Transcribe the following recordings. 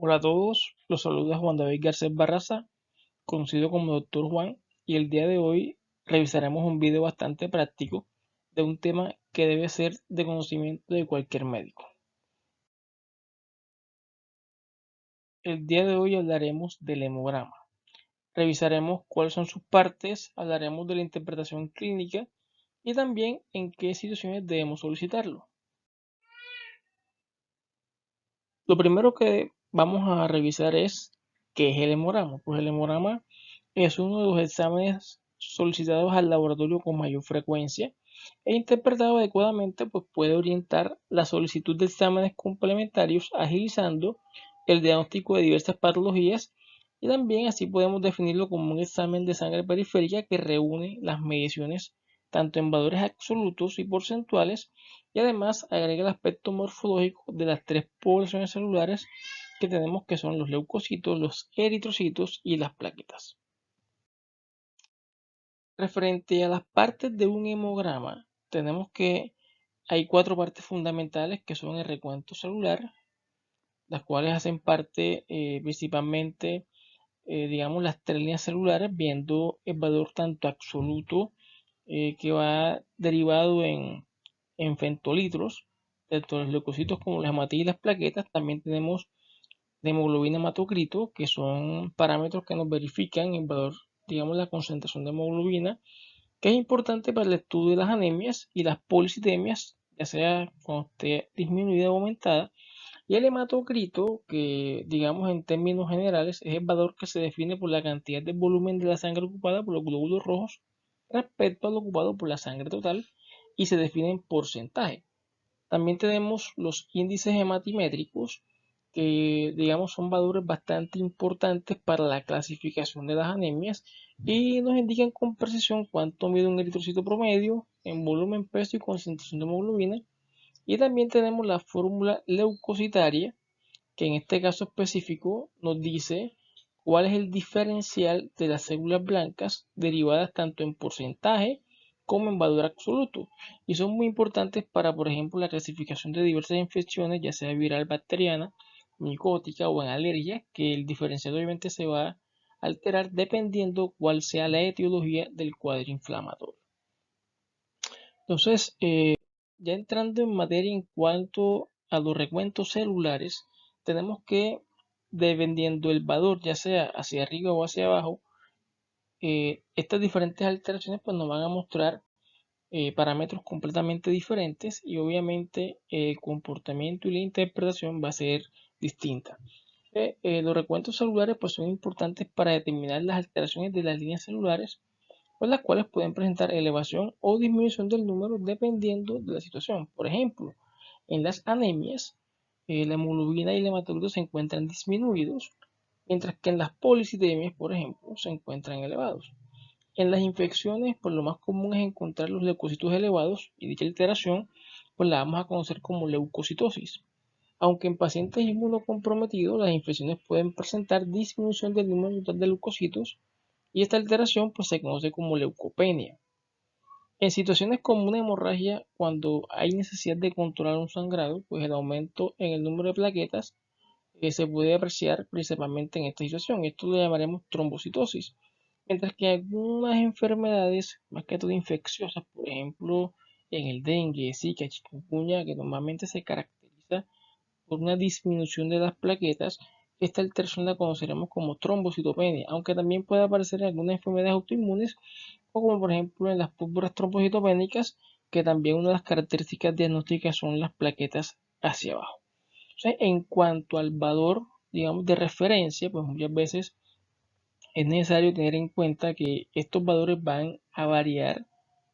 Hola a todos, los saluda Juan David Garcés Barraza, conocido como Doctor Juan, y el día de hoy revisaremos un video bastante práctico de un tema que debe ser de conocimiento de cualquier médico. El día de hoy hablaremos del hemograma, revisaremos cuáles son sus partes, hablaremos de la interpretación clínica y también en qué situaciones debemos solicitarlo. Lo primero que vamos a revisar es qué es el hemograma. Pues el hemograma es uno de los exámenes solicitados al laboratorio con mayor frecuencia e interpretado adecuadamente, pues puede orientar la solicitud de exámenes complementarios, agilizando el diagnóstico de diversas patologías, y también así podemos definirlo como un examen de sangre periférica que reúne las mediciones tanto en valores absolutos y porcentuales, y además agrega el aspecto morfológico de las tres poblaciones celulares que tenemos, que son los leucocitos, los eritrocitos y las plaquetas. Referente a las partes de un hemograma, tenemos que hay cuatro partes fundamentales que son el recuento celular, las cuales hacen parte principalmente, digamos, las tres líneas celulares, viendo el valor tanto absoluto que va derivado en femtolitros, tanto los leucocitos como las hematíes y las plaquetas. También tenemos de hemoglobina hematocrito, que son parámetros que nos verifican el valor, digamos, la concentración de hemoglobina, que es importante para el estudio de las anemias y las policitemias, ya sea cuando esté disminuida o aumentada. Y el hematocrito, que digamos en términos generales es el valor que se define por la cantidad de volumen de la sangre ocupada por los glóbulos rojos respecto a lo ocupado por la sangre total, y se define en porcentaje. También tenemos los índices hematimétricos, que digamos son valores bastante importantes para la clasificación de las anemias y nos indican con precisión cuánto mide un eritrocito promedio en volumen, peso y concentración de hemoglobina. Y también tenemos la fórmula leucocitaria, que en este caso específico nos dice cuál es el diferencial de las células blancas derivadas tanto en porcentaje como en valor absoluto, y son muy importantes para, por ejemplo, la clasificación de diversas infecciones, ya sea viral, bacteriana, micótica o en alergia, que el diferencial obviamente se va a alterar dependiendo cuál sea la etiología del cuadro inflamatorio. Entonces, ya entrando en materia en cuanto a los recuentos celulares, tenemos que, dependiendo el valor, ya sea hacia arriba o hacia abajo, estas diferentes alteraciones pues nos van a mostrar parámetros completamente diferentes, y obviamente el comportamiento y la interpretación va a ser distinta. Los recuentos celulares pues son importantes para determinar las alteraciones de las líneas celulares, pues las cuales pueden presentar elevación o disminución del número dependiendo de la situación. Por ejemplo, en las anemias, la hemoglobina y el hematocrito se encuentran disminuidos, mientras que en las policitemias, por ejemplo, se encuentran elevados. En las infecciones, pues lo más común es encontrar los leucocitos elevados, y dicha alteración pues la vamos a conocer como leucocitosis. Aunque en pacientes inmunocomprometidos las infecciones pueden presentar disminución del número total de leucocitos, y esta alteración pues se conoce como leucopenia. En situaciones como una hemorragia, cuando hay necesidad de controlar un sangrado, pues el aumento en el número de plaquetas se puede apreciar principalmente en esta situación. Esto lo llamaremos trombocitosis. Mientras que algunas enfermedades, más que todo infecciosas, por ejemplo, en el dengue, zika, chikungunya, que normalmente se caracteriza por una disminución de las plaquetas, esta alteración la conoceremos como trombocitopenia, aunque también puede aparecer en algunas enfermedades autoinmunes, o como por ejemplo en las púrpuras trombocitopénicas, que también una de las características diagnósticas son las plaquetas hacia abajo. Entonces, en cuanto al valor, digamos, de referencia, pues muchas veces es necesario tener en cuenta que estos valores van a variar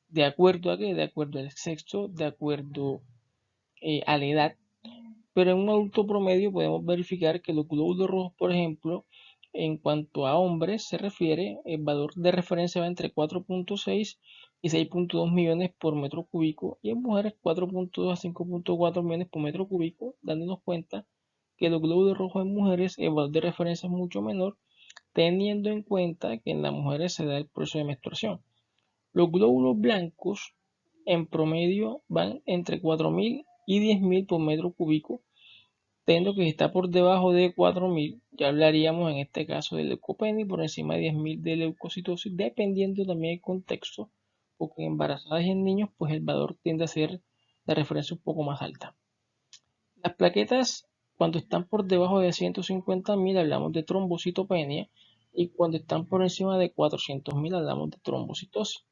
de acuerdo a qué, de acuerdo al sexo, de acuerdo a la edad. Pero en un adulto promedio podemos verificar que los glóbulos rojos, por ejemplo, en cuanto a hombres se refiere, el valor de referencia va entre 4.6 y 6.2 millones por metro cúbico, y en mujeres 4.2 a 5.4 millones por metro cúbico, dándonos cuenta que los glóbulos rojos en mujeres, el valor de referencia es mucho menor, teniendo en cuenta que en las mujeres se da el proceso de menstruación. Los glóbulos blancos en promedio van entre 4.000 y 10.000 por metro cúbico, teniendo que si está por debajo de 4000, ya hablaríamos en este caso de leucopenia, y por encima de 10.000 de leucocitosis, dependiendo también del contexto, porque en embarazadas y en niños, pues el valor tiende a ser de referencia un poco más alta. Las plaquetas, cuando están por debajo de 150.000, hablamos de trombocitopenia, y cuando están por encima de 400.000, hablamos de trombocitosis.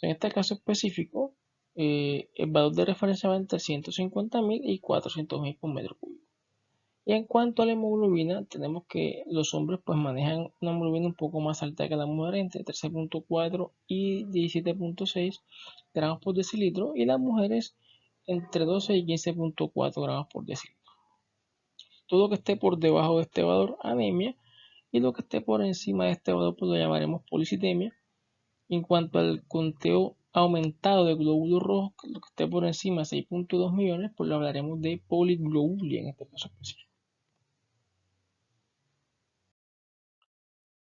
En este caso específico, el valor de referencia va entre 150.000 y 400.000 por metro cúbico. Y en cuanto a la hemoglobina, tenemos que los hombres pues manejan una hemoglobina un poco más alta que la mujer, entre 13.4 y 17.6 gramos por decilitro, y las mujeres entre 12 y 15.4 gramos por decilitro. Todo que esté por debajo de este valor, anemia, y lo que esté por encima de este valor, pues lo llamaremos policitemia. En cuanto al conteo aumentado de glóbulos rojos, lo que esté por encima de 6.2 millones, pues lo hablaremos de poliglobulia en este caso específico.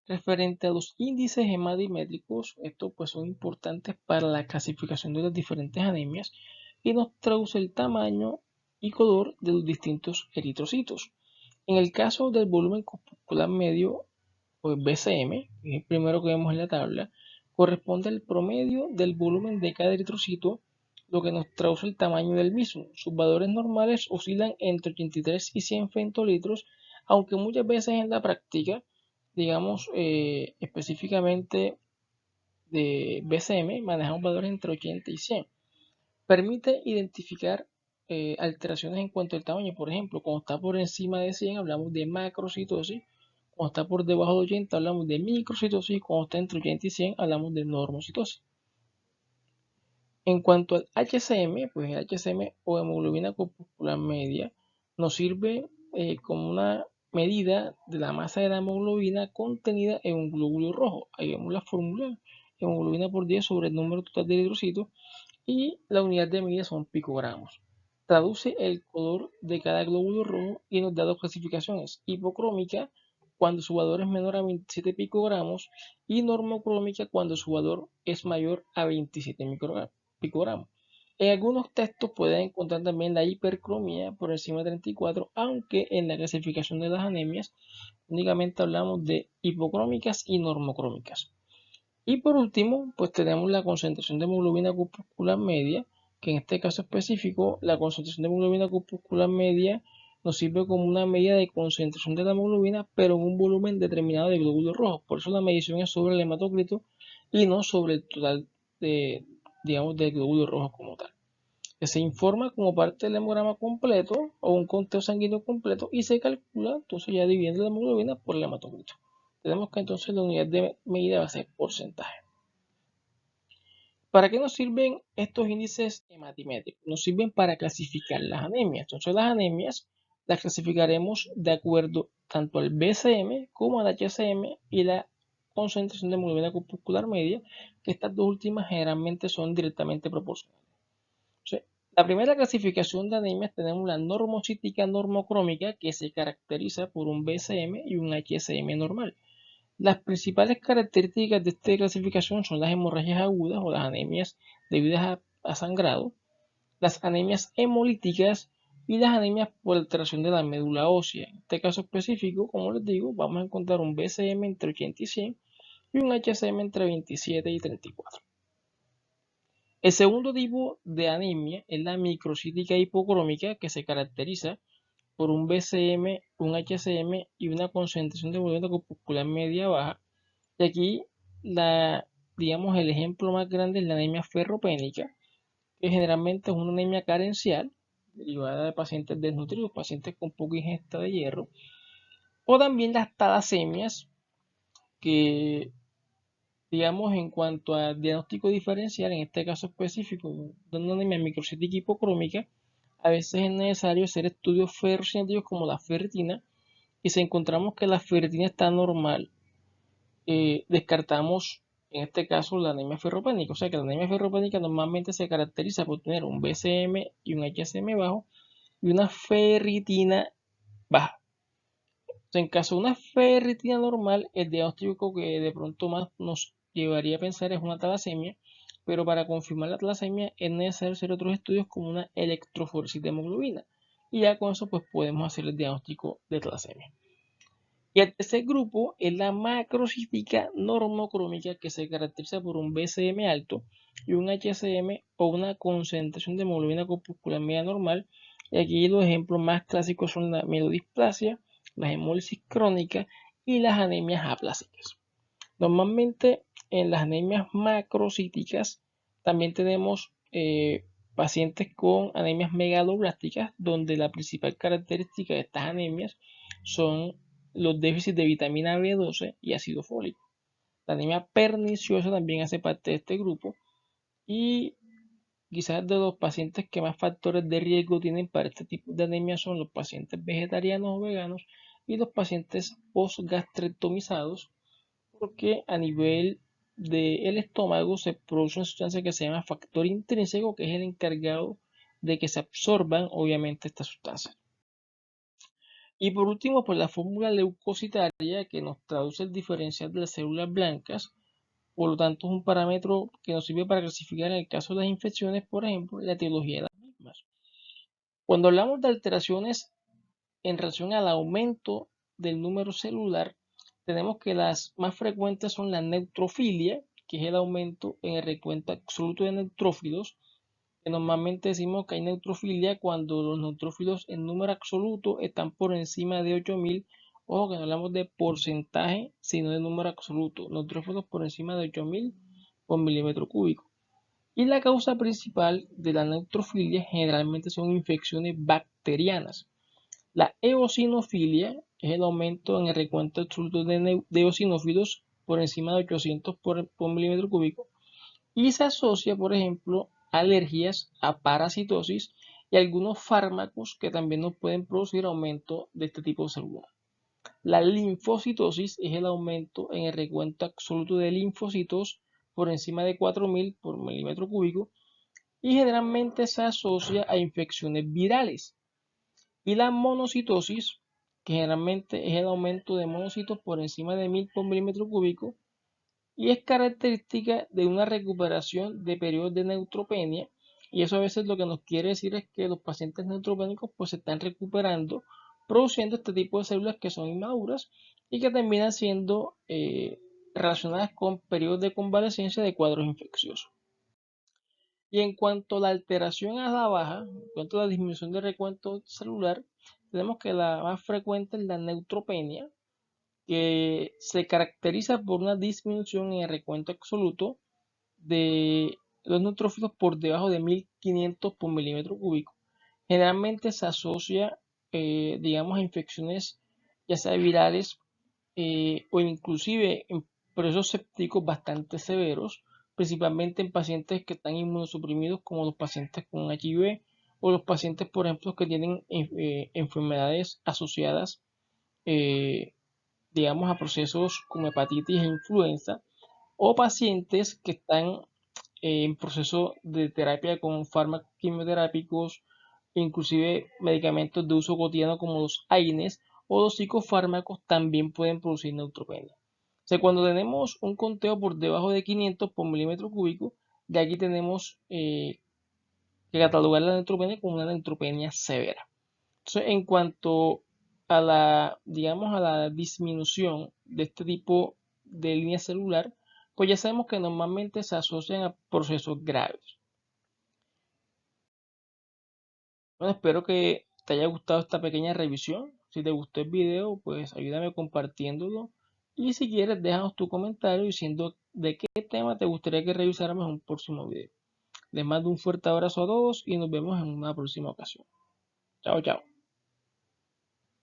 Referente a los índices hemadimétricos, estos pues son importantes para la clasificación de las diferentes anemias y nos traduce el tamaño y color de los distintos eritrocitos. En el caso del volumen corpuscular medio, pues BCM, que es el primero que vemos en la tabla, corresponde al promedio del volumen de cada eritrocito, lo que nos traduce el tamaño del mismo. Sus valores normales oscilan entre 83 y 100 femtolitros, aunque muchas veces en la práctica, digamos específicamente de BCM, manejamos valores entre 80 y 100. Permite identificar alteraciones en cuanto al tamaño. Por ejemplo, cuando está por encima de 100 hablamos de macrocitosis, cuando está por debajo de 80 hablamos de microcitosis, y cuando está entre 80 y 100 hablamos de normocitosis. En cuanto al HCM, pues el HCM o hemoglobina corpuscular media nos sirve como una medida de la masa de la hemoglobina contenida en un glóbulo rojo. Ahí vemos la fórmula: hemoglobina por 10 sobre el número total de eritrocitos, y la unidad de medida son picogramos. Traduce el color de cada glóbulo rojo y nos da dos clasificaciones: hipocrómica cuando su valor es menor a 27 picogramos y normocrómica cuando su valor es mayor a 27 picogramos. En algunos textos pueden encontrar también la hipercromía por encima de 34, aunque en la clasificación de las anemias únicamente hablamos de hipocrómicas y normocrómicas. Y por último, pues tenemos la concentración de hemoglobina corpuscular media, que en este caso específico, la concentración de hemoglobina corpuscular media nos sirve como una medida de concentración de la hemoglobina, pero en un volumen determinado de glóbulos rojos. Por eso la medición es sobre el hematocrito y no sobre el total de, digamos, de glóbulos rojos como tal. Que se informa como parte del hemograma completo o un conteo sanguíneo completo y se calcula entonces ya dividiendo la hemoglobina por el hematocrito. Tenemos que entonces la unidad de medida va a ser porcentaje. ¿Para qué nos sirven estos índices hematimétricos? Nos sirven para clasificar las anemias. Entonces las anemias las clasificaremos de acuerdo tanto al BCM como al HCM y la concentración de hemoglobina corpuscular media, que estas dos últimas generalmente son directamente proporcionales. Entonces, la primera clasificación de anemias tenemos la normocítica normocrómica, que se caracteriza por un BCM y un HCM normal. Las principales características de esta clasificación son las hemorragias agudas o las anemias debidas a sangrado, las anemias hemolíticas y las anemias por alteración de la médula ósea. En este caso específico, como les digo, vamos a encontrar un BCM entre 80 y 100 y un HCM entre 27 y 34. El segundo tipo de anemia es la microcítica hipocrómica, que se caracteriza por un BCM, un HCM y una concentración de hemoglobina corpuscular media baja. Y aquí, digamos, el ejemplo más grande es la anemia ferropénica, que generalmente es una anemia carencial, derivada de pacientes desnutridos, pacientes con poca ingesta de hierro, o también las talasemias, que, digamos, en cuanto a diagnóstico diferencial, en este caso específico, de una anemia microcítica hipocrómica, a veces es necesario hacer estudios ferrocinéticos como la ferritina, y si encontramos que la ferritina está normal, descartamos en este caso la anemia ferropénica. O sea que la anemia ferropénica normalmente se caracteriza por tener un BCM y un HCM bajo y una ferritina baja. Entonces, en caso de una ferritina normal, el diagnóstico que de pronto más nos llevaría a pensar es una talasemia, pero para confirmar la talasemia es necesario hacer otros estudios como una electroforesis de hemoglobina. y ya con eso pues podemos hacer el diagnóstico de talasemia. Y el tercer grupo es la macrocítica normocrómica, que se caracteriza por un BCM alto y un HCM o una concentración de hemoglobina corpuscular media normal. Y aquí los ejemplos más clásicos son la mielodisplasia, las hemólisis crónicas y las anemias aplásicas. Normalmente en las anemias macrocíticas también tenemos pacientes con anemias megaloblásticas, donde la principal característica de estas anemias son los déficits de vitamina B12 y ácido fólico. La anemia perniciosa también hace parte de este grupo y quizás de los pacientes que más factores de riesgo tienen para este tipo de anemia son los pacientes vegetarianos o veganos y los pacientes postgastrectomizados, porque a nivel del estómago se produce una sustancia que se llama factor intrínseco, que es el encargado de que se absorban obviamente estas sustancias. Y por último, pues la fórmula leucocitaria, que nos traduce el diferencial de las células blancas. Por lo tanto, es un parámetro que nos sirve para clasificar en el caso de las infecciones, por ejemplo, la etiología de las mismas. Cuando hablamos de alteraciones en relación al aumento del número celular, tenemos que las más frecuentes son la neutrofilia, que es el aumento en el recuento absoluto de neutrófilos, que normalmente decimos que hay neutrofilia cuando los neutrófilos en número absoluto están por encima de 8000. Ojo que no hablamos de porcentaje, sino de número absoluto. Neutrófilos por encima de 8000 por milímetro cúbico. Y la causa principal de la neutrofilia generalmente son infecciones bacterianas. La eosinofilia es el aumento en el recuento absoluto de eosinófilos por encima de 800 por milímetro cúbico y se asocia, por ejemplo, a alergias, a parasitosis y algunos fármacos que también nos pueden producir aumento de este tipo de células. La linfocitosis es el aumento en el recuento absoluto de linfocitos por encima de 4000 por milímetro cúbico y generalmente se asocia a infecciones virales. Y la monocitosis, que generalmente es el aumento de monocitos por encima de 1000 por milímetro cúbico y es característica de una recuperación de periodos de neutropenia, y eso a veces lo que nos quiere decir es que los pacientes neutropénicos pues se están recuperando produciendo este tipo de células que son inmaduras y que terminan siendo relacionadas con periodos de convalecencia de cuadros infecciosos. Y en cuanto a la alteración a la baja, en cuanto a la disminución de recuento celular, tenemos que la más frecuente es la neutropenia, que se caracteriza por una disminución en el recuento absoluto de los neutrófilos por debajo de 1500 por milímetro cúbico. Generalmente se asocia, digamos, a infecciones ya sea virales o inclusive en procesos sépticos bastante severos, principalmente en pacientes que están inmunosuprimidos como los pacientes con HIV o los pacientes, por ejemplo, que tienen enfermedades asociadas digamos, a procesos como hepatitis e influenza, o pacientes que están en proceso de terapia con fármacos quimioterápicos, inclusive medicamentos de uso cotidiano como los AINES o los psicofármacos también pueden producir neutropenia. O sea, cuando tenemos un conteo por debajo de 500 por milímetro cúbico, de aquí tenemos que catalogar la neutropenia como una neutropenia severa. Entonces, en cuanto a la, digamos, a la disminución de este tipo de línea celular, pues ya sabemos que normalmente se asocian a procesos graves. Bueno, espero que te haya gustado esta pequeña revisión. Si te gustó el video, pues ayúdame compartiéndolo. Y si quieres, déjanos tu comentario diciendo de qué tema te gustaría que revisáramos en un próximo video. Les mando un fuerte abrazo a todos y nos vemos en una próxima ocasión. Chao, chao.